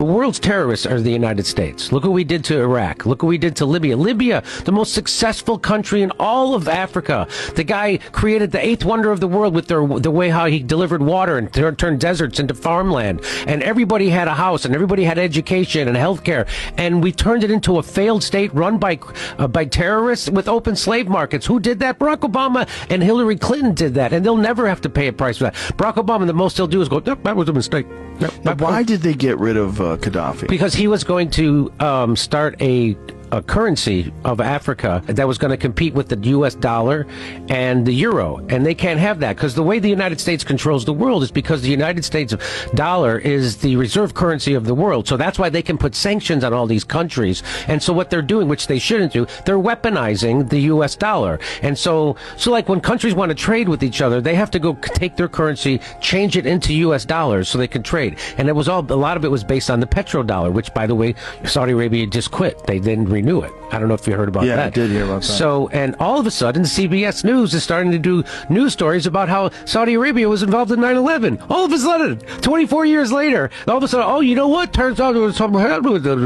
world's terrorists are the United States. Look what we did to Iraq. Look what we did to Libya. Libya, the most successful country in all of Africa. The guy created the eighth wonder of the world with the way how he delivered water and turned deserts into farmland. And everybody had a house and everybody had education and health care. And we turned it into a failed state run by terrorists with open slave markets. Who did that? Barack Obama and Hillary Clinton did that. And they'll never have to pay a price for that. Barack Obama, the most he'll do is go, nope, that was a mistake. Nope, now, why did they get rid of Gaddafi? Because he was going to start a currency of Africa that was going to compete with the U.S. dollar and the euro. And they can't have that because the way the United States controls the world is because the United States dollar is the reserve currency of the world. So that's why they can put sanctions on all these countries. And so what they're doing, which they shouldn't do, they're weaponizing the U.S. dollar. And so like when countries want to trade with each other, they have to go take their currency, change it into U.S. dollars so they can trade. And a lot of it was based on the petrodollar, which, by the way, Saudi Arabia just quit. They didn't renew it. I don't know if you heard about that. Yeah, I did hear about that. So, and all of a sudden, CBS News is starting to do news stories about how Saudi Arabia was involved in 9/11. All of a sudden, 24 years later, all of a sudden, oh, you know what? Turns out there was something happened with it.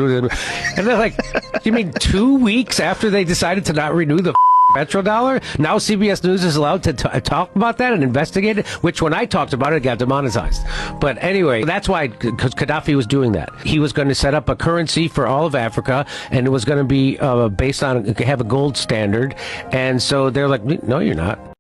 And they're like, you mean 2 weeks after they decided to not renew the petrodollar? Now CBS News is allowed to talk about that and investigate it, which when I talked about it, got demonetized. But anyway, that's why, because Gaddafi was doing that. He was going to set up a currency for all of Africa, and it was going to be based on, have a gold standard. And so they're like, no, you're not.